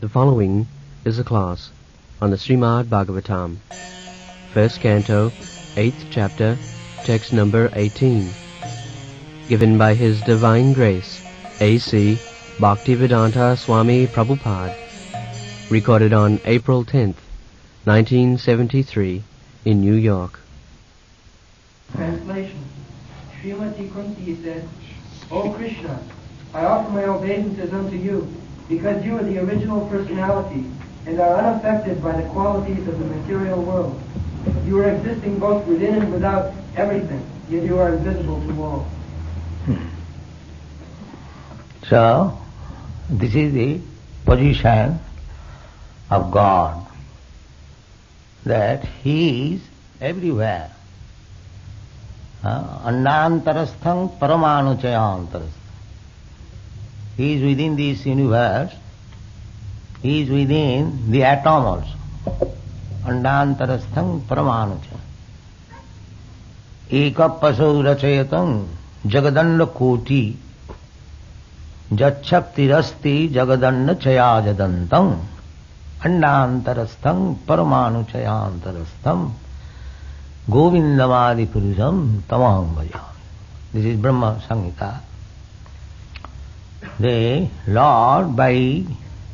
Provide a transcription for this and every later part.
The following is a class on the Srimad Bhagavatam, first canto, 8th chapter, text number 18, given by His Divine Grace, A.C. Bhaktivedanta Swami Prabhupada, recorded on April 10th, 1973, in New York. Translation. Srimati Kunti said, O Krishna, I offer my obeisances unto you, because you are the original personality and are unaffected by the qualities of the material world. You are existing both within and without everything, yet you are invisible to all. So, this is the position of God, that He is everywhere. Annantarastham paramanuchayantarastham. He is within this universe, He is within the atom also. Annantarastham paramanucha. Ekapasau rachayatam jagadanda koti jachaktirasti jagadanda chayajadantam annantarastham paramanuchayantarastham govindamadi purusham tamaham bhajami. This is Brahma Samhita. The Lord, by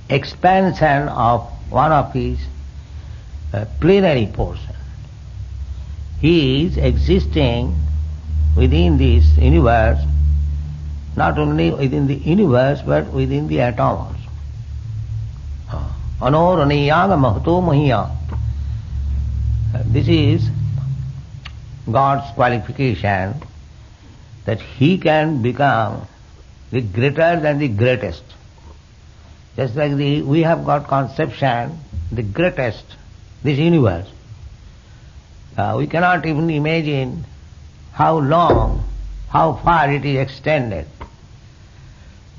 expansion of one of His plenary portion, He is existing within this universe, not only within the universe but within the atom also. Anoraniyaga mahato mahiya. This is God's qualification, that He can become the greater than the greatest. Just like we have got conception, the greatest, this universe. We cannot even imagine how long, how far it is extended.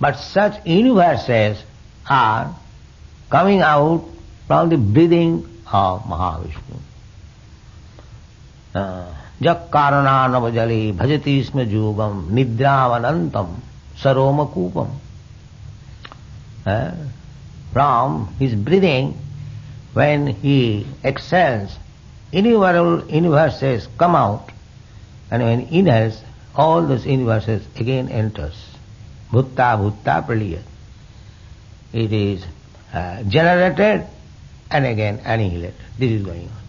But such universes are coming out from the breathing of Mahavishnu. Jak karananavajali bhajati isma jugam nidravanantam saroma kupam. From his breathing, when he exhales, innumerable universes come out, and when he inhales, all those universes again enters. Bhutta bhutta praliyat. It is generated and again annihilated. This is going on.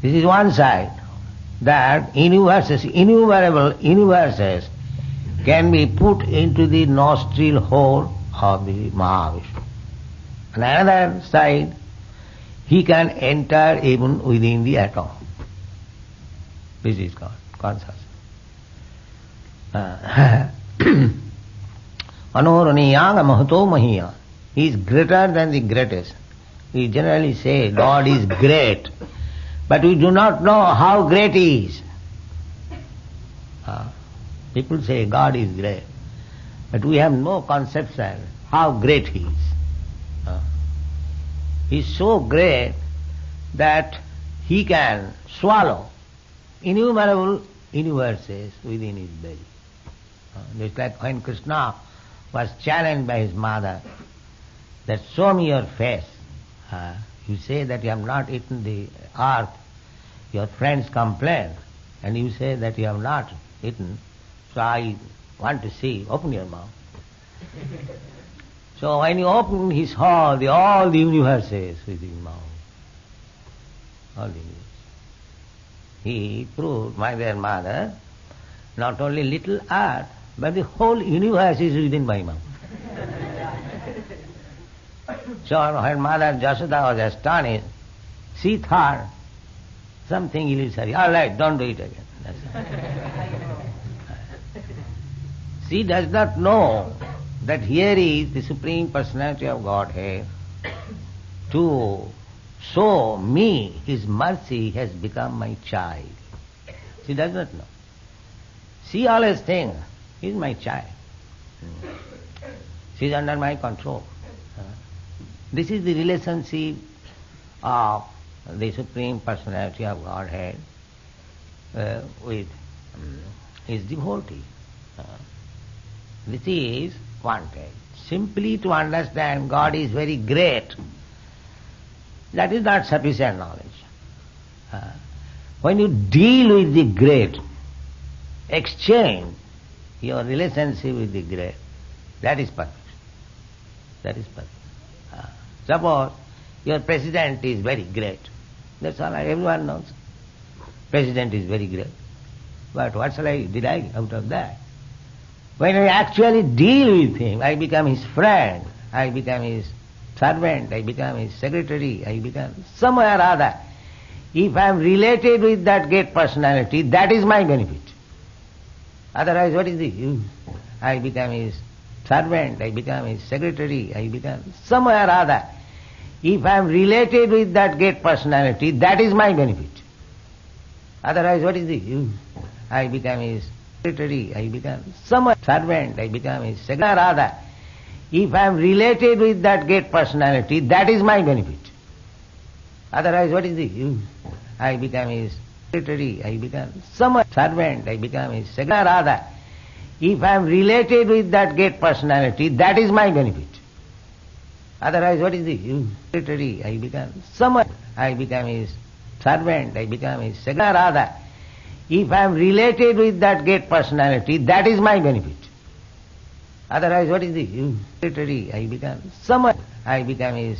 This is one side, that universes, innumerable universes can be put into the nostril hole of the Mahavishnu. On another side, he can enter even within the atom. This is God, consciousness. Anoraniyaga mahato mahiya. He is greater than the greatest. We generally say God is great, but we do not know how great He is. People say God is great, but we have no conception how great He is. He is so great that He can swallow innumerable universes within His belly. Just like when Krishna was challenged by his mother, that show me your face. You say that you have not eaten the earth, your friends complain, and you say that you have not eaten, so I want to see, open your mouth. So when you open his heart, all the universes within his mouth. All the universes. He proved, my dear mother, not only little earth, but the whole universe is within my mouth. So when Mother Jasoda was astonished, she thought something illusory. All right, don't do it again. That's it. She does not know that here is the Supreme Personality of Godhead to show me His mercy has become my child. She does not know. She always thinks, He is my child. She is under my control. This is the relationship of the Supreme Personality of Godhead with his devotee. This is wanted. simply to understand God is very great, that is not sufficient knowledge. When you deal with the great, exchange your relationship with the great, that is perfect. That is perfect. Suppose your president is very great. That's all everyone knows. President is very great. But what shall I derive out of that? When I actually deal with him, I become his friend, I become his servant, I become his secretary, I become somewhere or other. If I am related with that great personality, that is my benefit. Otherwise, what is the use? I become his servant, I become his secretary, I become somewhere or other. If I am related with that great personality, that is my benefit. Otherwise, what is the use? I become his secretary, I become some servant, I become his secretary or other. If I am related with that great personality, that is my benefit. Otherwise, what is the use? I become his secretary, I become some servant, I become his secretary or other. If I am related with that great personality, that is my benefit. Otherwise, what is the use? Secretary, I become some, I become his servant, I become his secretary or other. If I am related with that great personality, that is my benefit. Otherwise, what is the use? Secretary, I become some, I become his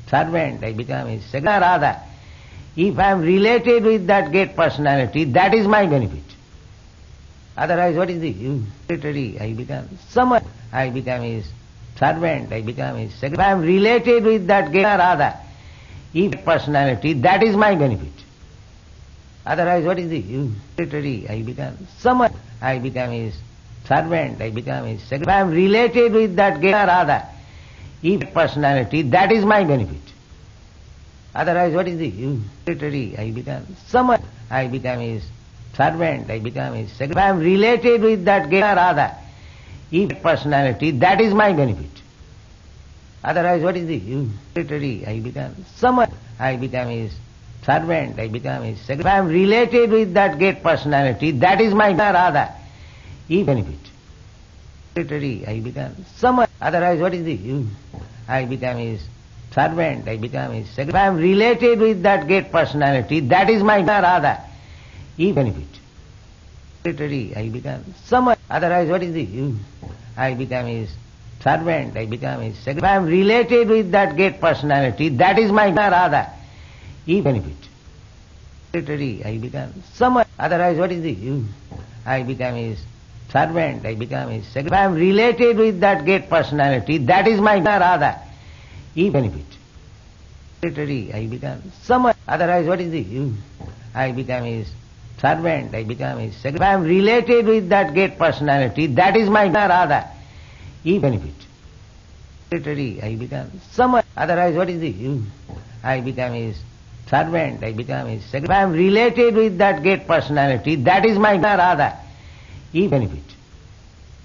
servant, I become his secretary or other. If I am related with that great personality, that is my benefit. Otherwise, what is the use? Secretary, I become some, I become his servant, I become his secretary. If I am related with that great or other, if personality, that is my benefit. Otherwise, what is the use? Secretary, I become some, I become his servant, I become his secretary. If I am related with that great or other, if personality, that is my benefit. Otherwise, what is the use? Secretary, I become some, I become his servant, I become his secretary. If I am related with that great or other, if personality, that is my benefit. Otherwise, what is the use? Secretary, I become some, I become his servant, I become his secretary. If I am related with that great personality, that is my or other, if benefit. Secretary, I become some, otherwise, what is the use? I become his servant, I become his secretary. If I am related with that great personality, that is my or other, if benefit. Secretary, I become some, otherwise, what is the use? I become his servant, I become his secretary. If I am related with that great personality, that is my or other, if benefit. Secretary, I become some, otherwise, what is the use? I become his servant, I become his secretary. If I am related with that great personality, that is my or other, if benefit. Secretary, I become some, otherwise, what is the use? I become his servant, I become his secretary. If I am related with that great personality, that is my or other, if benefit. Secretary, I become some, otherwise, what is the use? I become his servant, I become his secretary. If I am related with that great personality, that is my or other, if benefit.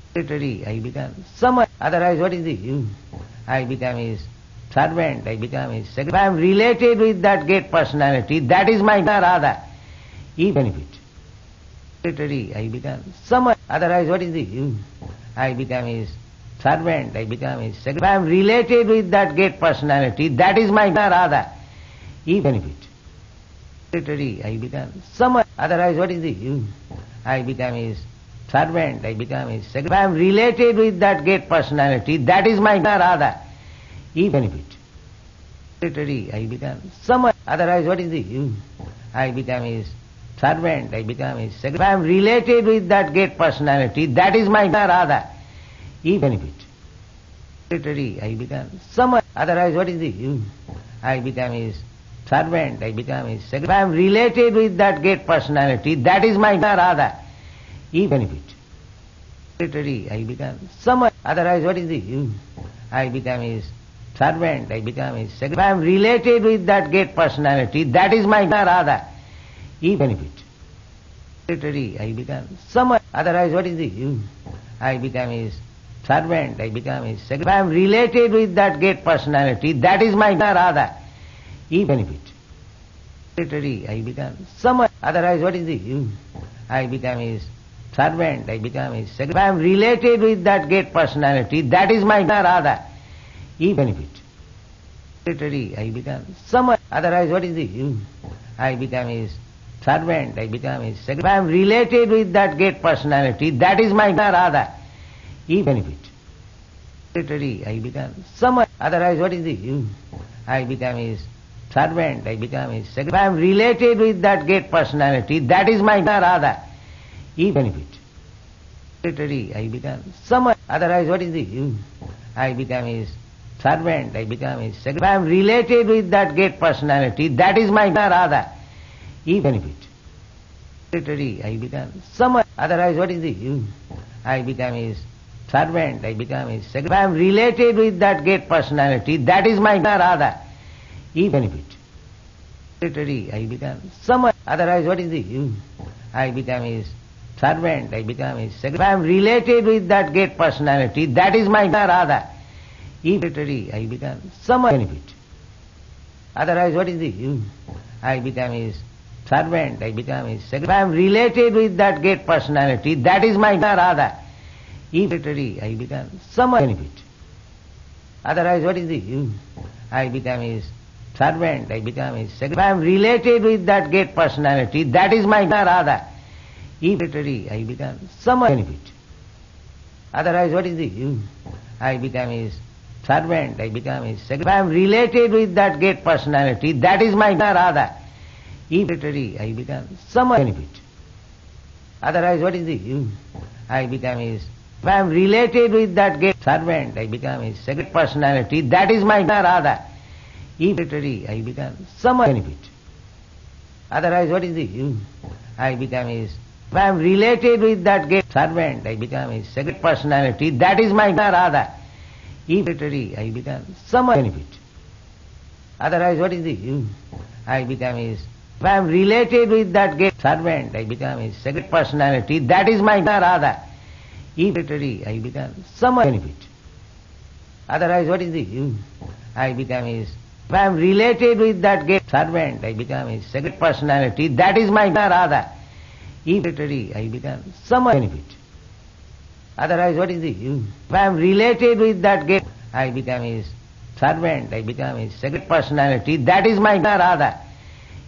Secretary, I become some, otherwise, what is the use? I become his servant, I become his secretary. If I am related with that great personality, that is my or other, if benefit. Secretary, I become some, otherwise, what is the use? I become his servant, I become his secretary. If I am related with that great personality, that is my or other, if benefit. Secretary, I become some, otherwise, what is the use? I become his servant, I become his secretary. If I am related with that great personality, that is my or other, if benefit. Secretary, I become some, otherwise, what is the use? I become his servant, I become his secretary. If I am related with that great personality, that is my or other, if benefit. Secretary, I become some, otherwise, what is the use? I become his servant, I become his secretary. If I am related with that great personality, that is my or other, if benefit. Secretary, I become some, otherwise, what is the use? I become his servant, I become his secretary. If I am related with that great personality, that is my or other, if benefit. Secretary, I become some, otherwise, what is the use? I become his servant, I become his secretary. If I am related with that great personality, that is my or other, if benefit. Secretary, I become some, otherwise, what is the use? I become his servant, I become his secretary. If I am related with that great personality, that is my Radha. He benefit. Secretary, I become someone. Otherwise, what is the use? I become his servant, I become his secretary. If I am related with that great personality, that is my Radha. He benefit. Secretary, I become someone. Otherwise, what is the use? I become his servant, I become his secretary. If I am related with that great personality, that is my Radha. He benefit. Secretary, I become someone. Otherwise, what is the use? I become his servant, I become his secretary. If I am related with that great personality, that is my Radha. He benefit. Secretary, I become someone. Otherwise, what is the use? I become his servant, I become his secretary. If I am related with that great personality, that is my Radha. He benefit. Secretary, I become someone. Otherwise, what is the use? I become his servant, I become his secretary. If I am related with that great personality, that is my Radha. He secretary, I become someone benefit. Otherwise, what is the use? I become his servant, I become his secretary. If I am related with that great personality, that is my Radha. He secretary, I become someone benefit. Otherwise, what is the use? I become his servant, I become his secretary. If I am related with that great personality, that is my Radha. He secretary, I become someone benefit. Otherwise, what is the use? I become his servant, I become his secretary. If I am related with that great personality, that is my Radha. He secretary, I become someone benefit. Otherwise, what is the use? I become his. If I am related with that great servant, I become his secretary personality, that is my Radha. He secretary, I become someone benefit. Otherwise, what is the use? I become his. If I am related with that great servant, I become his secretary personality, that is my Radha. He secretary, I become someone benefit. Otherwise, what is the use? I become his. If I am related with that great servant, I become his secretary personality, that is my Radha. He secretary, I become someone benefit. Otherwise, what is the use? I become his. If I am related with that great servant, I become his secretary personality, that is my Radha. He secretary, I become someone benefit. Otherwise, what is the use? If I am related with that great, I become his servant, I become his secretary personality, that is my Radha.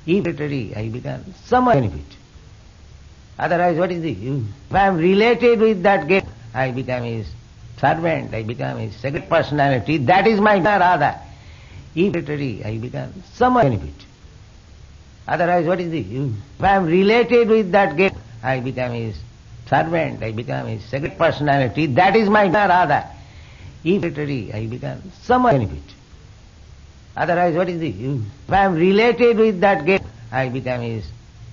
He secretary, I become someone benefit. Otherwise, what is the use? If I am related with that great, I become his servant, I become his secretary personality, that is my Radha. He secretary, I become someone benefit. Otherwise, what is the use? If I am related with that great, I become his servant, I become his secretary personality, that is my Radha. He secretary, I become someone benefit. Otherwise, what is the use? If I am related with that great, I become his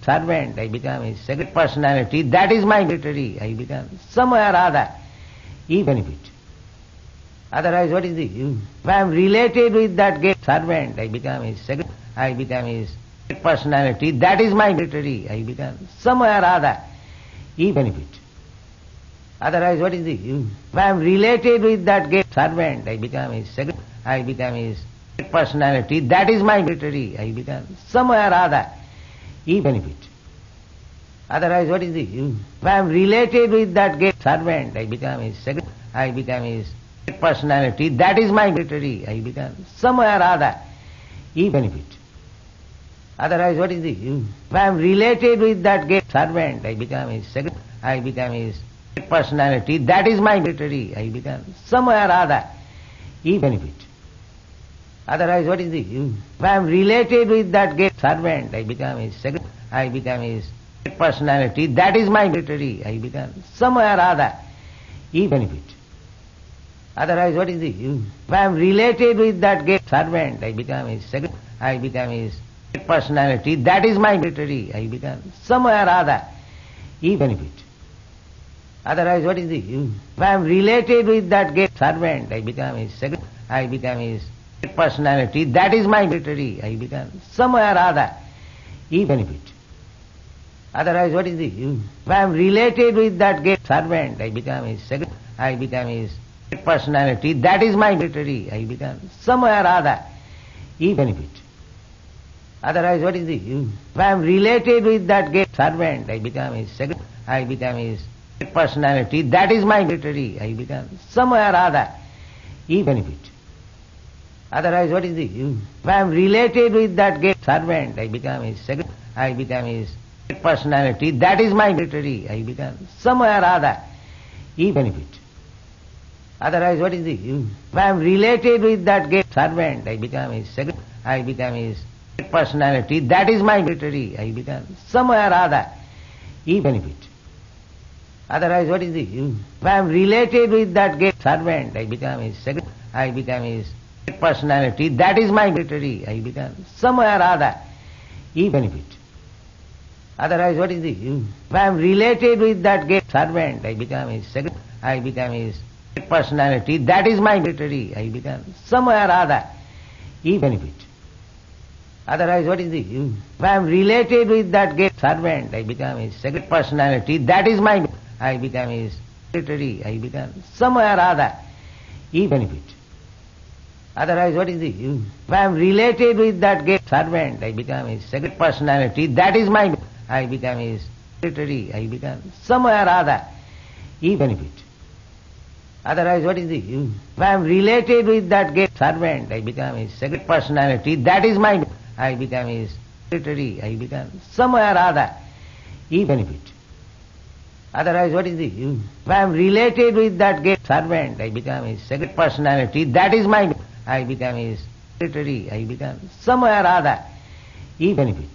servant, I become his secretary personality, that is my secretary, I become someone Radha. He benefit. Otherwise, what is the use? If I am related with that great servant, I become his secretary, I become his personality, that is my secretary, I become someone Radha. He benefit. Otherwise, what is the use? If I am related with that great servant, I become his secretary, I become his personality, that is my secretary, I become someone Radha. He benefit. Otherwise, what is the use? If I am related with that great servant, I become his secretary, I become his personality, that is my secretary, I become someone Radha. He benefit. Otherwise, what is the use? If I am related with that great servant, I become his secretary, I become his personality, that is my secretary, I become someone Radha. He benefit. Otherwise, what is the use? If I am related with that great servant, I become his secretary, I become his personality, that is my secretary, I become someone Radha. He benefit. Otherwise, what is the use? If I am related with that great servant, I become his secretary, I become his personality, that is my secretary, I become someone Radha. He benefit. Otherwise, what is the use? If I am related with that great servant, I become his secretary, I become his personality, that is my secretary, I become someone Radha. He benefit. Otherwise, what is the use? If I am related with that great servant, I become his secretary, I become his personality, that is my secretary, I become someone Radha. He benefit. Otherwise, what is the use? If I am related with that great servant, I become his secretary, I become his personality, that is my military. I become somewhere or other, he benefit. Otherwise, what is this? If I am related with that great servant, I become his secretary, I become his personality, that is my military. I become somewhere or other, he benefit. Otherwise, what is this? If I am related with that great servant, I become his secretary, I become his personality, that is my military. I become somewhere or other, he benefit. Otherwise, what is this? If I am related with that great servant, I become his secretary, I become his personality, that is my military. I become somewhere or other, he benefit. Otherwise, what is this? If I am related with that great servant, I become his secretary, I become his personality, that is my military. I become somewhere or other, he benefit. Otherwise, what is this? If I am related with that great servant, I become his secretary, personality, that is my, I become his secretary, I become somewhere or other, he benefit. Otherwise, what is this? If I am related with that great servant, I become his secretary, personality, that is my, I become his secretary, I become somewhere or other, he benefit. Otherwise, what is this? If I am related with that great servant, I become his secretary, personality, that is my, I become his secretary, I become somewhere or other, he benefit. Otherwise, what is this? If I am related with that great servant, I become his secretary, personality, that is my, I become his secretary, I become somewhere or other, he benefit.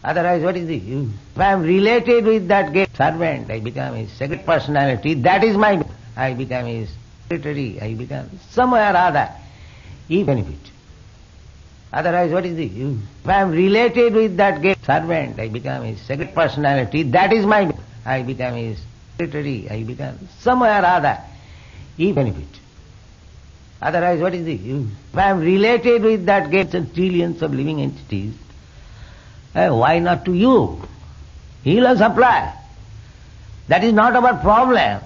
Otherwise, what is this? If I am related with that great servant, I become his secretary, personality, that is my, I become his secretary, I become somewhere or other, he benefit. Otherwise, what is this? If I am related with that great servant, I become his secretary, personality, that is my, I become his secretary, I become somewhere or other, he benefit. Otherwise, what is this? If I am related with that great trillions of living entities, why not to you? He will supply. That is not our problem.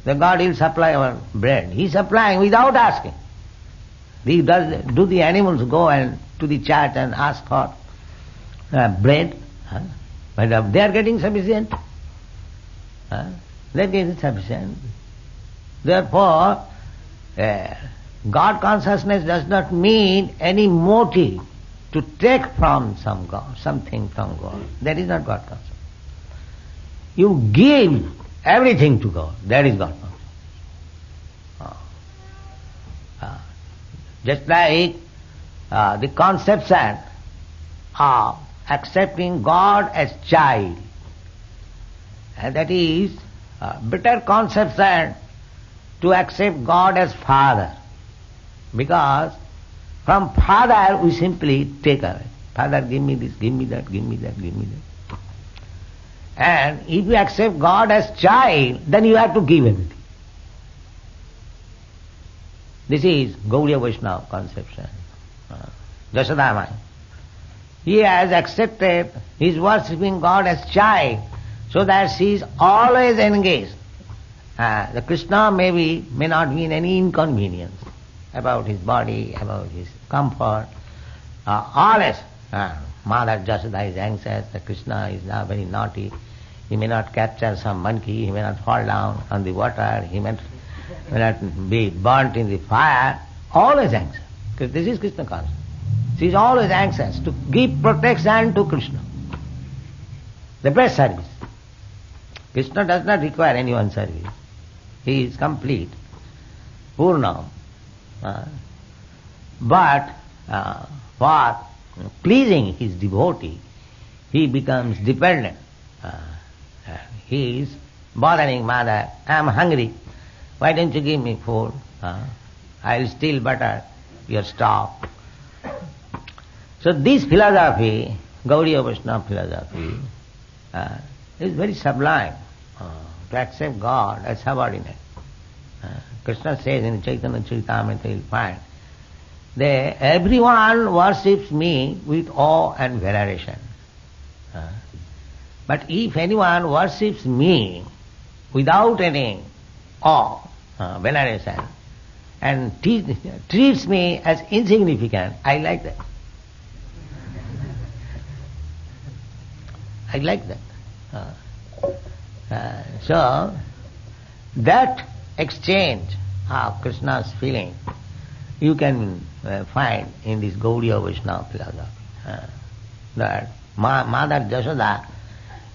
The God will supply our bread. He is supplying without asking. Do the animals go and to the church and ask for bread? But they are getting sufficient. They are getting sufficient. Therefore, God consciousness does not mean any motive to take from some God, something from God. That is not God consciousness. You give everything to God. That is God consciousness. Just like the conception of accepting God as child, and that is a better conception to accept God as Father, because from Father we simply take away. Father, give me this, give me that, give me that, give me that. And if you accept God as child, then you have to give everything. This is Gaudiya Vaishnava conception. Jashoda Mai. He has accepted, he is worshipping God as child, so that she is always engaged. The Krishna may not be in any inconvenience about his body, about his comfort. Always, Mother Jashoda is anxious that Krishna is now very naughty. He may not capture some monkey, he may not fall down on the water, he may not be burnt in the fire. Always anxious. Because this is Krishna consciousness. She is always anxious to give protection to Krishna. The best service. Krishna does not require anyone's service. He is complete, Purnam. But for pleasing his devotee, he becomes dependent. He is bothering Mother, I am hungry, why don't you give me food? I will steal butter, your stop. So this philosophy, Gaudiya Vaishnava philosophy, is very sublime, to accept God as subordinate. Krishna says in Chaitanya Charitamrita, you will find that everyone worships me with awe and veneration. But if anyone worships me without any awe, veneration, and treats me as insignificant, I like that. I like that. So, that exchange of Krishna's feeling you can find in this Gaudiya Vaishnava philosophy. That Mother Jashoda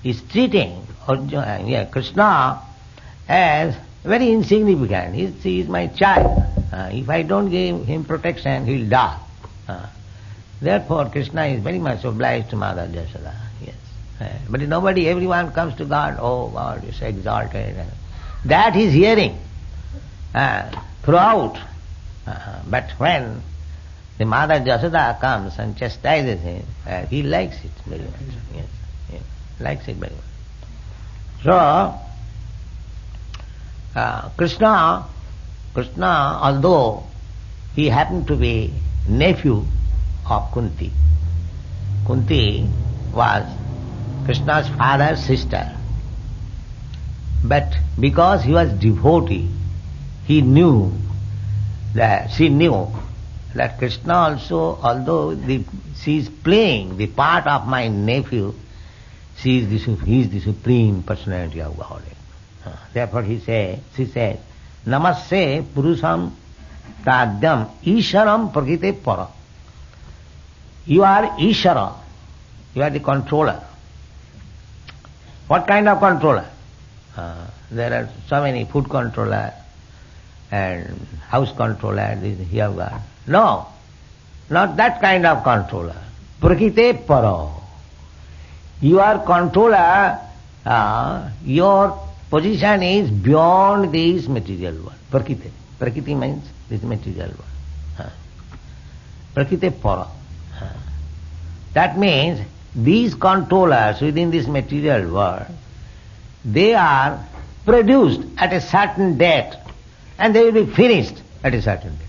is treating Krishna as very insignificant. He is my child. If I don't give him protection, he will die. Therefore, Krishna is very much obliged to Mother Jashoda. Yes. But nobody, everyone comes to God, oh God, you so exalted. That he is hearing throughout. But when the Mother Jashoda comes and chastises him, he likes it very much. Yes, likes it very much. So, Krishna, although he happened to be nephew of Kunti. Kunti was Krishna's father's sister. But because he was devotee, she knew that Krishna also, although she is playing the part of my nephew, he is the Supreme Personality of Godhead. Therefore she said, Namaste Purusham Tadyam Isharam Prakite Para. You are Ishara. You are the controller. What kind of controller? There are so many food controller and house controller, here we are. No, not that kind of controller. Prakite Para. You are controller, your position is beyond this material world. Prakite. Prakriti means this material world. Prakite Para. That means these controllers within this material world, they are produced at a certain date and they will be finished at a certain date.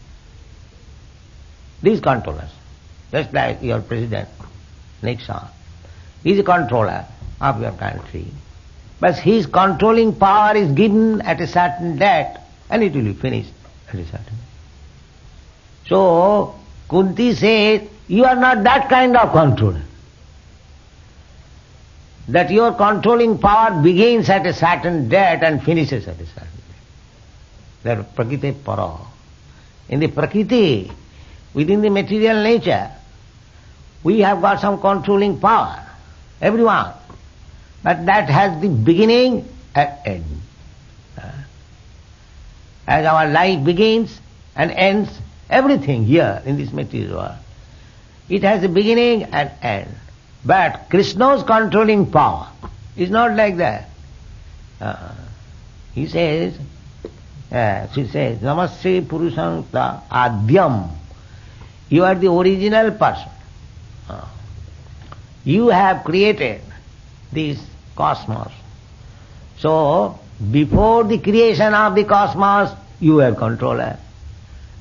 These controllers, just like your president, Nixon, he is a controller of your country, but his controlling power is given at a certain date and it will be finished at a certain date. So, Kunti says, you are not that kind of controller. That your controlling power begins at a certain date and finishes at a certain date. That is Prakriti Para. In the Prakriti, within the material nature, we have got some controlling power, everyone. But that has the beginning and end. As our life begins and ends, everything here in this material world, it has a beginning and end. But Krishna's controlling power is not like that. She says, Namaste Purusham Adyam. You are the original person. You have created this cosmos. So, before the creation of the cosmos, you were controller.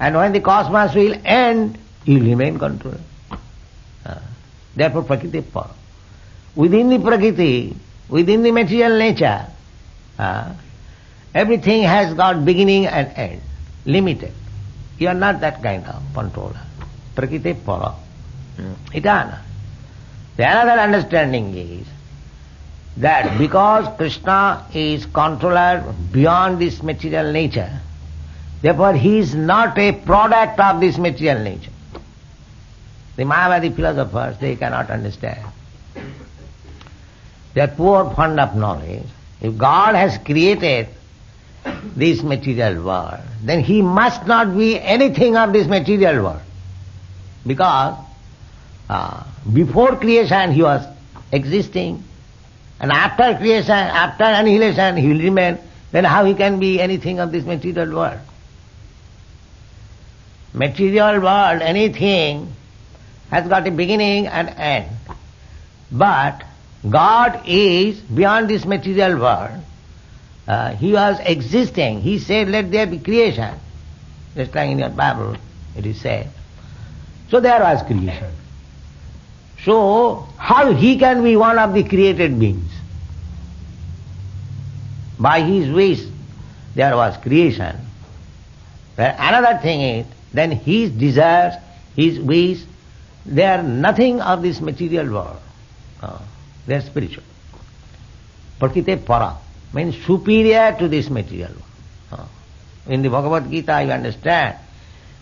And when the cosmos will end, you will remain controller. Therefore, Prakriti Para. Within the Prakriti, within the material nature, everything has got beginning and end, limited. You are not that kind of controller. Prakriti Para. Eternal. The another understanding is that because Krishna is controller beyond this material nature, therefore he is not a product of this material nature. The Mayavadi philosophers, they cannot understand. They are poor fond of knowledge. If God has created this material world, then he must not be anything of this material world. Because before creation he was existing, and after creation, after annihilation he will remain, then how he can be anything of this material world? Material world, anything has got a beginning and end. But God is beyond this material world. He was existing. He said, let there be creation. Just like in your Bible it is said. So there was creation. So how he can be one of the created beings? By his wish there was creation. But another thing is, then his desires, his wish, they are nothing of this material world. They are spiritual. Prakriti Para. means superior to this material world. In the Bhagavad Gita, you understand,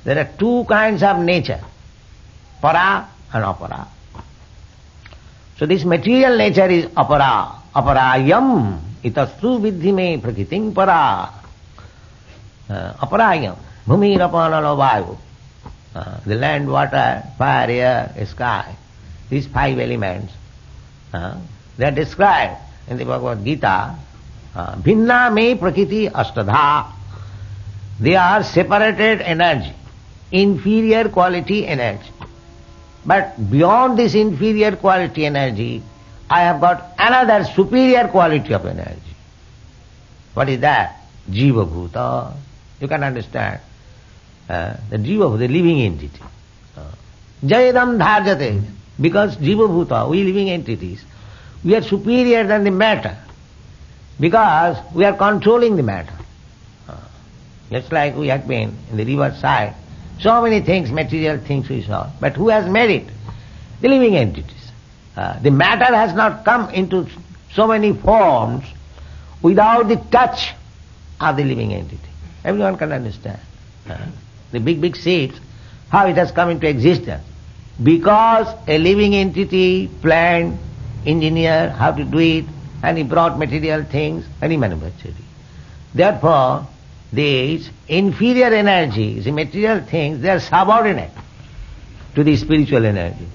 there are two kinds of nature, para and apara. So this material nature is apara, aparayam, itastu vidhi me prakritim para. Aparayam, bhumi rapana vayu. The land, water, fire, air, sky, these five elements, they are described in the Bhagavad Gita. Bhinna me prakriti ashtadha. They are separated energy, inferior quality energy. But beyond this inferior quality energy, I have got another superior quality of energy. What is that? Jiva Bhuta. You can understand. The Jiva, the living entity. Jayadam dharjate. Because Jiva Bhuta, we living entities, we are superior than the matter. Because we are controlling the matter. Just like we have been in the river side, so many things, material things we saw. But who has made it? The living entities. The matter has not come into so many forms without the touch of the living entity. Everyone can understand. The big seeds, how it has come into existence. Because a living entity planned, engineered how to do it, and he brought material things and he manufactured it. Therefore, these inferior energies, the material things, they are subordinate to the spiritual energy.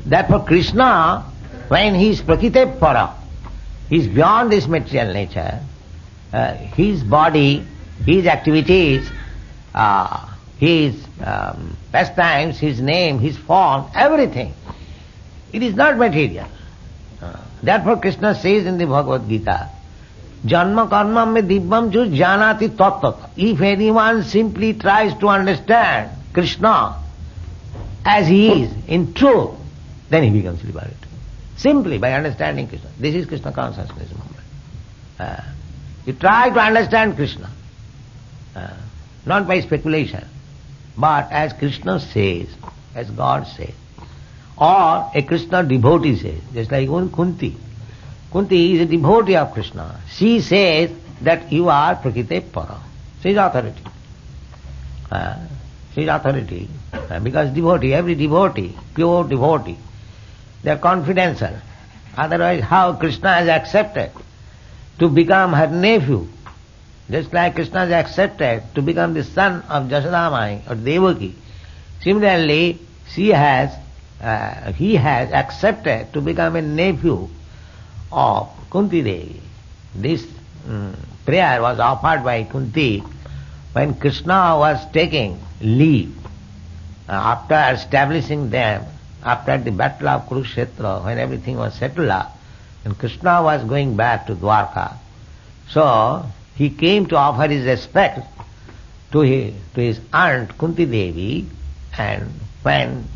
Therefore Krishna, when he is prakriti para, he is beyond this material nature, his body, his activities, his pastimes, his name, his form, everything, it is not material. Therefore Krishna says in the Bhagavad Gita, Janma karma me dibbam ju janati tattva. If anyone simply tries to understand Krishna as he is in truth, then he becomes liberated. Simply by understanding Krishna. This is Krishna consciousness movement. You try to understand Krishna, not by speculation, but as Krishna says, as God says, or a Krishna devotee says, just like one Kunti. Kunti is a devotee of Krishna. She says that you are prakriti para. She is authority. She is authority. Because devotee, every devotee, pure devotee, they are confidential. Otherwise, how Krishna has accepted to become her nephew, just like Krishna has accepted to become the son of Jasodamai or Devaki. Similarly, he has accepted to become a nephew of Kunti Devi. This prayer was offered by Kunti when Krishna was taking leave after establishing them, after the battle of Kurukshetra, when everything was settled up, and Krishna was going back to Dwarka. So he came to offer his respect to his aunt Kunti Devi, and when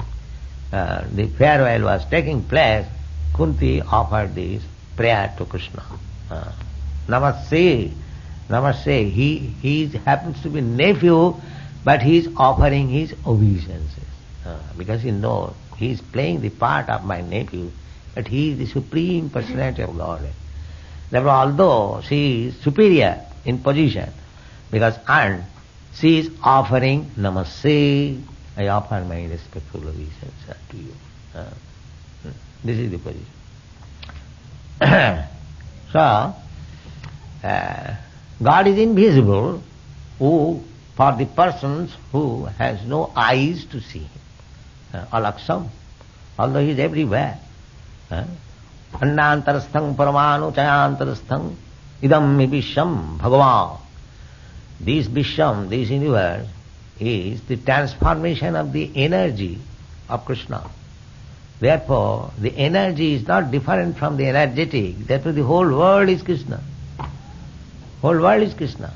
the farewell was taking place, Kunti offered this prayer to Krishna. Namaste, namaste. He happens to be nephew, but he is offering his obeisances. Because he knows he is playing the part of my nephew, but he is the supreme personality of Godhead. Therefore, although she is superior in position, because aunt, she is offering namaste. I offer my respectful obeisances to you. This is the position. So, God is invisible for the persons who has no eyes to see him. Alaksam, although he is everywhere. Annantarasthang paramanu chayantarasthang idam mi visham bhagavan. This visham, this universe, is the transformation of the energy of Krishna. Therefore, the energy is not different from the energetic. Therefore, the whole world is Krishna. Whole world is Krishna.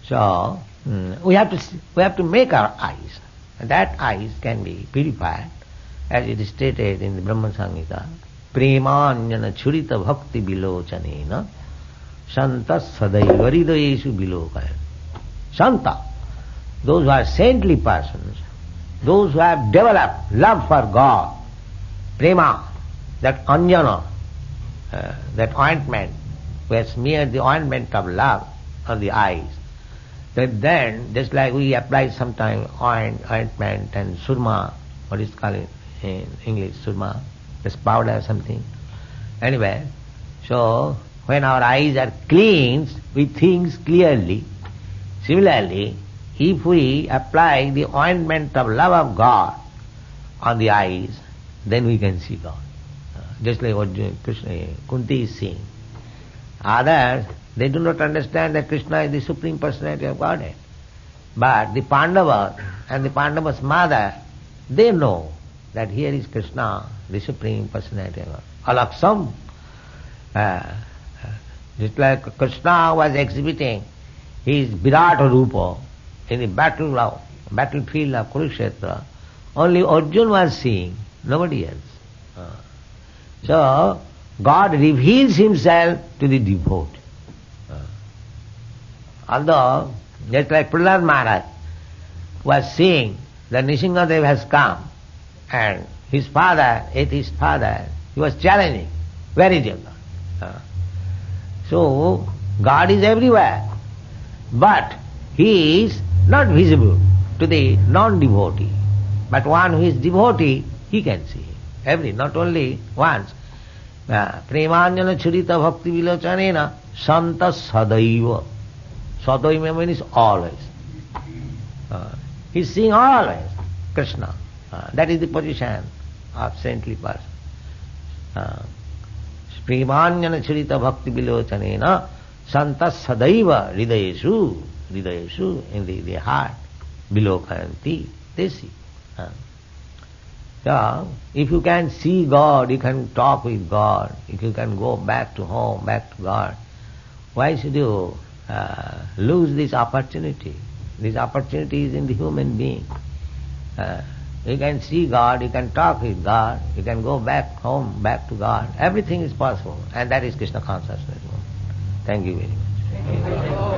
So, we have to make our eyes. And that eyes can be purified, as it is stated in the Brahma Samhita. Premanyana churita bhakti vilochanena Santa sadaiva hridayeshu vilokaya. Santa, those who are saintly persons, those who have developed love for God, prema, that anjana, that ointment, who has smeared the ointment of love on the eyes, that then, just like we apply sometimes ointment and surma, what is called in English, surma, this powder or something. Anyway, so when our eyes are cleansed, we think clearly. Similarly, if we apply the ointment of love of God on the eyes, then we can see God. Just like what Krishna, Kunti is saying. Others, they do not understand that Krishna is the Supreme Personality of Godhead. But the Pandavas and the Pandavas' mother, they know that here is Krishna, the Supreme Personality of God. Alaksam. Just like Krishna was exhibiting his Virata Rupa in the battlefield of Kurukshetra, only Arjuna was seeing, nobody else. So, God reveals himself to the devotee. Although, just like Prahlad Maharaj was seeing that Nrsimhadev has come and his father, atheist father, he was challenging, where is your God? So, God is everywhere, but he is not visible to the non-devotee. But one who is devotee, he can see him. Not only once. Premanjana churita bhakti vilochanena santa sadaiva. Sadaiva means always. He is seeing always Krishna. That is the position of saintly person. Premanjana churita bhakti vilochanena santa sadaiva hridayeshu, in the heart, vilokayanti, they see. So, if you can see God, you can talk with God, if you can go back to home, back to God, why should you lose this opportunity? This opportunity is in the human being. You can see God, you can talk with God, you can go back home, back to God. Everything is possible, and that is Krishna consciousness. Thank you very much.